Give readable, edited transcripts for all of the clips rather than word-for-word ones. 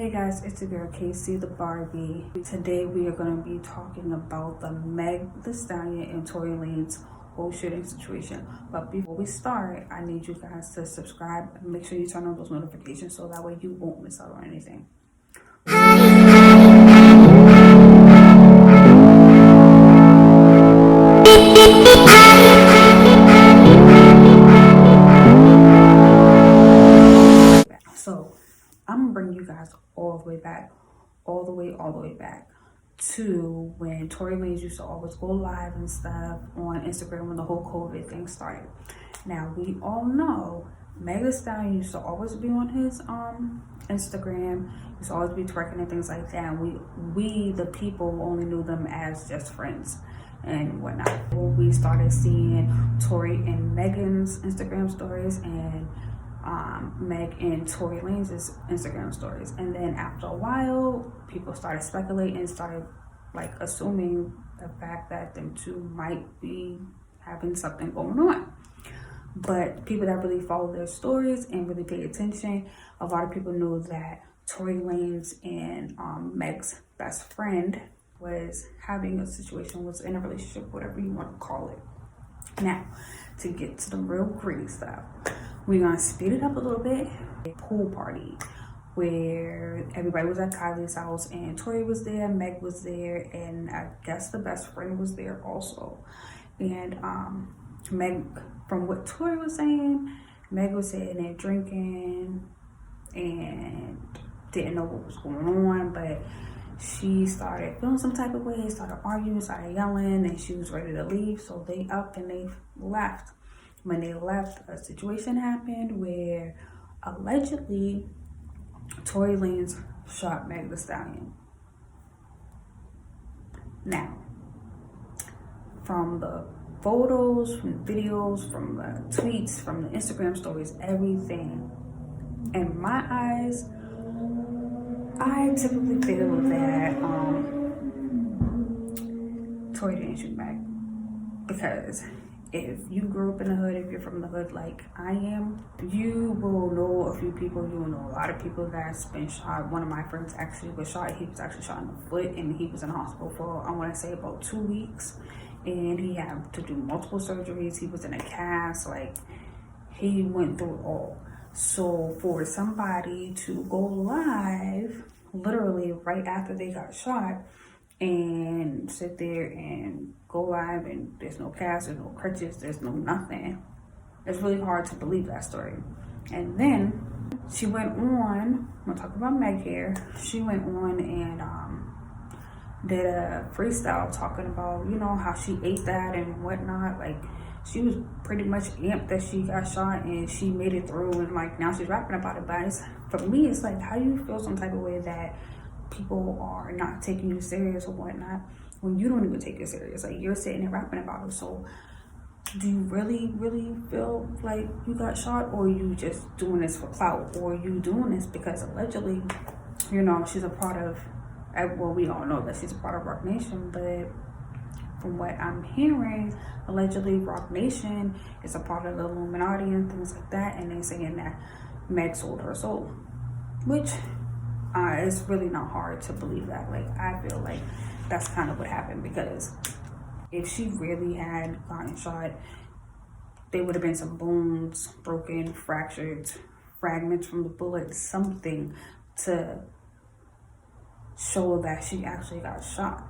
Hey guys, it's your girl Casey the Barbie. Today we are going to be talking about the Meg Thee Stallion and Tory Lanez whole shooting situation. But before we start, I need you guys to subscribe and make sure you turn on those notifications so that way you won't miss out on anything. So I'm gonna bring you guys all the way back to when Tory Lanez used to always go live and stuff on Instagram when the whole COVID thing started. Now we all know Meg Thee Stallion used to always be on his Instagram, used to always be twerking and things like that. And we the people only knew them as just friends and whatnot. We started seeing Tory and Megan's Instagram stories and Meg and Tory Lanez's Instagram stories, and then after a while people started speculating and started like assuming the fact that them two might be having something going on. But people that really follow their stories and really pay attention, a lot of people knew that Tory Lanez and Meg's best friend was having a situation, was in a relationship, whatever you want to call it. Now, to get to the real gritty stuff, we're gonna speed it up a little bit. A pool party where everybody was at Kylie's house and Tory was there, Meg was there, and I guess the best friend was there also. And Meg, from what Tory was saying, Meg was sitting there drinking and didn't know what was going on, but she started feeling some type of way, started arguing, started yelling, and she was ready to leave. So they up and they left. When they left, a situation happened where allegedly Tory Lanez shot Meg Thee Stallion. Now, from the photos, from the videos, from the tweets, from the Instagram stories, everything, in my eyes, I typically feel that Tory didn't shoot Meg, because if you grew up in the hood, if you're from the hood like I am, you will know a few people, you will know a lot of people that's been shot. One of my friends actually was shot. He was actually shot in the foot and he was in the hospital for, I want to say, about 2 weeks. And he had to do multiple surgeries. He was in a cast, like he went through it all. So for somebody to go live literally right after they got shot and sit there and go live and there's no cast, there's no crutches, there's no nothing, it's really hard to believe that story. And then she went on, I'm gonna talk about Meg here, she went on and did a freestyle talking about, you know, how she ate that and whatnot. Like, she was pretty much amped that she got shot and she made it through, and like now she's rapping about it. But for me, it's like, how do you feel some type of way that people are not taking you serious or whatnot when you don't even take it serious? Like, you're sitting and rapping about it. So do you really feel like you got shot, or you just doing this for clout, or you doing this because allegedly, you know, she's a part of, well, we all know that she's a part of Rock Nation, but from what I'm hearing, allegedly Rock Nation is a part of the Illuminati and things like that, and they're saying that Meg sold her soul, which it's really not hard to believe that. Like, I feel like that's kind of what happened, because if she really had gotten shot, there would have been some bones broken, fractured, fragments from the bullet, something to show that she actually got shot.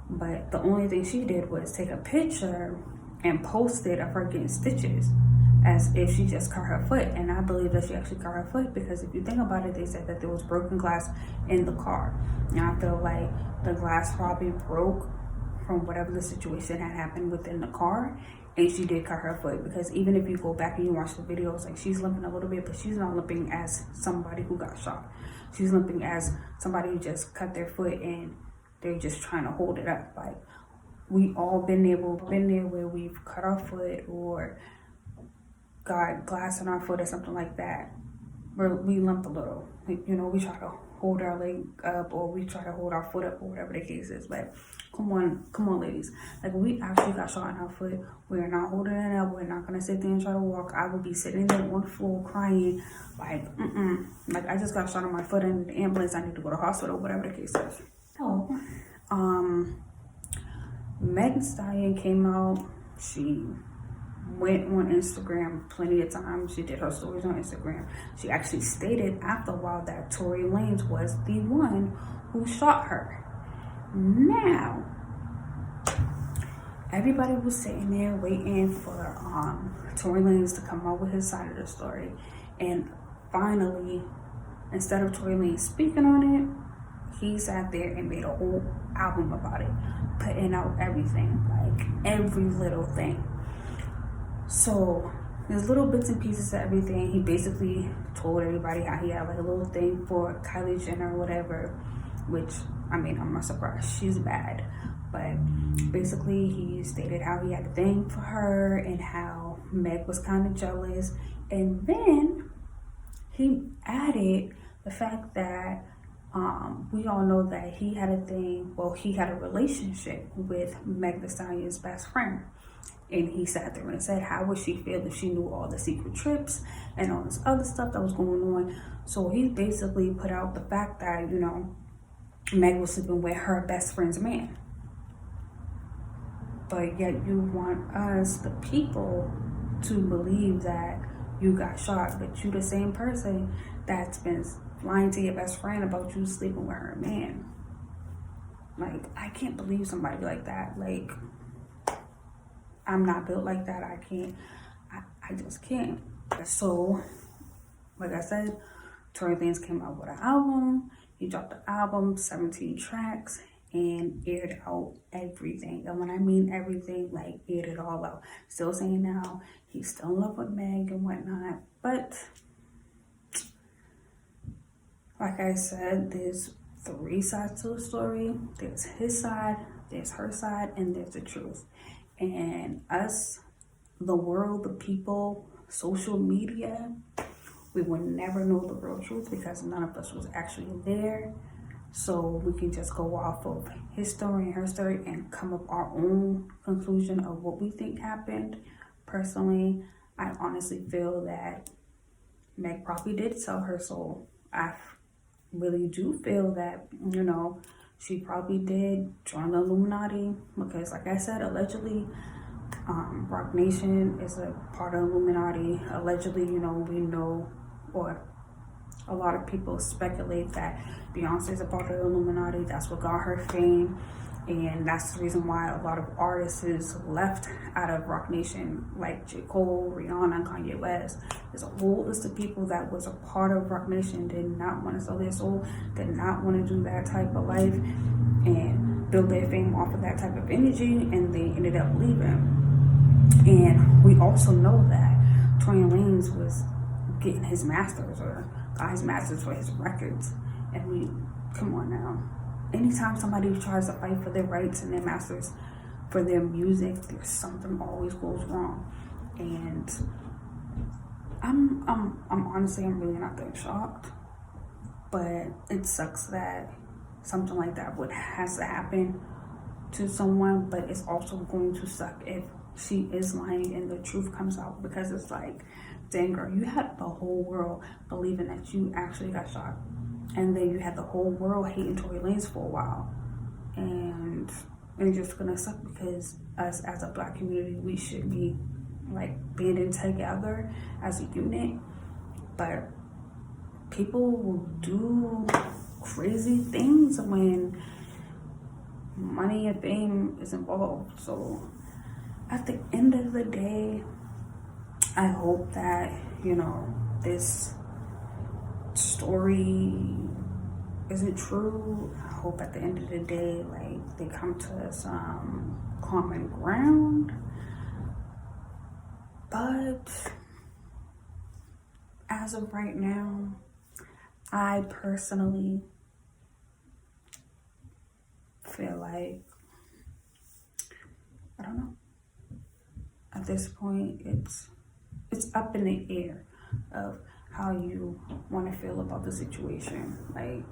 But the only thing she did was take a picture and post it of her getting stitches as if she just cut her foot. And I believe that she actually cut her foot, because if you think about it, they said that there was broken glass in the car. And I feel like the glass probably broke from whatever the situation had happened within the car, and she did cut her foot. Because even if you go back and you watch the videos, like, she's limping a little bit, but she's not limping as somebody who got shot. She's limping as somebody who just cut their foot and they're just trying to hold it up. Like, we all been there where we've cut our foot or got glass in our foot or something like that, where we limp a little. Like, you know, we try to hold our leg up or we try to hold our foot up or whatever the case is. But come on, ladies. Like, we actually got shot in our foot. We're not holding it up. We're not gonna sit there and try to walk. I would be sitting there on the floor crying, like, like I just got shot in my foot in the ambulance. I need to go to the hospital, whatever the case is. So, Meg Thee Stallion came out. She went on Instagram plenty of times. She did her stories on Instagram. She actually stated after a while that Tory Lanez was the one who shot her. Now, everybody was sitting there waiting for Tory Lanez to come out with his side of the story. And finally, instead of Tory Lanez speaking on it, he sat there and made a whole album about it, putting out everything, like every little thing. So there's little bits and pieces of everything. He basically told everybody how he had like a little thing for Kyliejenner or whatever, which, I mean, I'm not surprised. She's bad. But basically he stated how he had a thing for her and how Meg was kind of jealous. And then he added the fact that we all know that he had a thing, well, he had a relationship with Meg Thee Stallion's best friend. And he sat there and said, how would she feel if she knew all the secret trips and all this other stuff that was going on? So he basically put out the fact that, you know, Meg was sleeping with her best friend's man. But yet you want us, the people, to believe that you got shot, but you the same person that's been lying to your best friend about you sleeping with her man. Like, I can't believe somebody like that. Like, I'm not built like that. I can't. I just can't. So, like I said, Tory Lanez came out with an album. He dropped the album, 17 tracks, and aired out everything. And when I mean everything, like, aired it all out. Still saying now he's still in love with Meg and whatnot. But, like I said, there's 3 sides to the story. There's his side, there's her side, and there's the truth. And us, the world, the people, social media, we will never know the real truth because none of us was actually there. So we can just go off of his story and her story and come up our own conclusion of what we think happened. Personally, I honestly feel that Meg probably did sell her soul. I really do feel that, you know, she probably did join the Illuminati because, like I said, allegedly, Rock Nation is a part of Illuminati. Allegedly, you know, we know, or a lot of people speculate that Beyonce is a part of the Illuminati. That's what got her fame. And that's the reason why a lot of artists left out of Rock Nation, like J. Cole, Rihanna, and Kanye West. There's a whole list of people that was a part of Rock Nation, did not want to sell their soul, did not want to do that type of life, and build their fame off of that type of energy, and they ended up leaving. And we also know that Tory Lanez was getting his masters, or got his masters for his records. And we, come on now. Anytime somebody tries to fight for their rights and their masters for their music, there's something always goes wrong. And I'm honestly, I'm really not that shocked, but it sucks that something like that has to happen to someone. But it's also going to suck if she is lying and the truth comes out, because it's like, dang girl, you had the whole world believing that you actually got shot. And then you had the whole world hating Tory Lanez for a while. And it's just gonna suck because us as a Black community, we should be like banding together as a unit. But people will do crazy things when money and fame is involved. So at the end of the day, I hope that, you know, this story isn't true. I hope at the end of the day, like, they come to some common ground. But as of right now, I personally feel like, I don't know, at this point it's up in the air of how you want to feel about the situation. Like,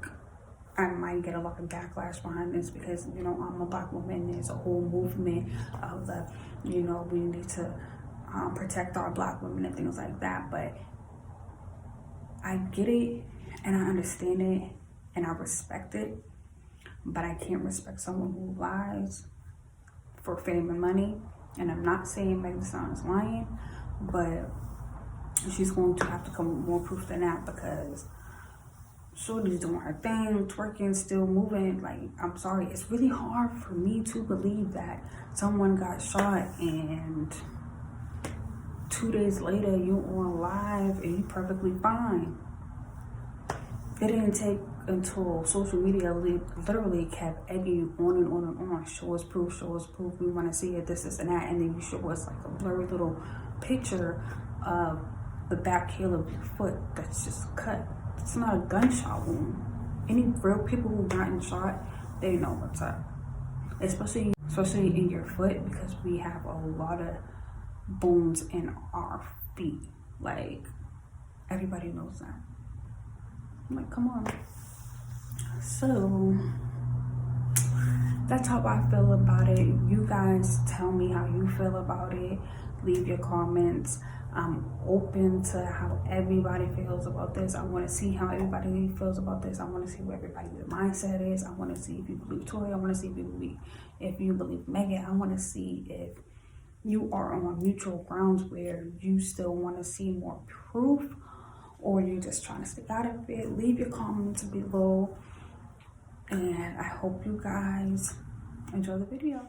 I might get a lot of backlash behind this because, you know, I'm a Black woman. There's a whole movement of the, you know, we need to protect our Black women and things like that. But I get it and I understand it and I respect it. But I can't respect someone who lies for fame and money. And I'm not saying Meg Thee Stallion is lying, but she's going to have to come with more proof than that, because Shorty's doing her thing, twerking, still moving. Like, I'm sorry, it's really hard for me to believe that someone got shot and 2 days later you on live and you perfectly fine. It didn't take until social media literally kept egging you on and on and on. Show us proof, we want to see it, this and that. And then you show us like a blurry little picture of the back heel of your foot that's just cut. It's not a gunshot wound. Any real people who've gotten shot, they know what's up. Especially in your foot, because we have a lot of bones in our feet. Like, everybody knows that. I'm like, come on. So that's how I feel about it. You guys tell me how you feel about it. Leave your comments. I'm open to how everybody feels about this. I want to see how everybody feels about this. I want to see where everybody's mindset is. I want to see if you believe Tory. I want to see if you believe Megan. I want to see if you are on mutual grounds where you still want to see more proof, or you're just trying to stay out of it. Leave your comments below, and I hope you guys enjoy the video.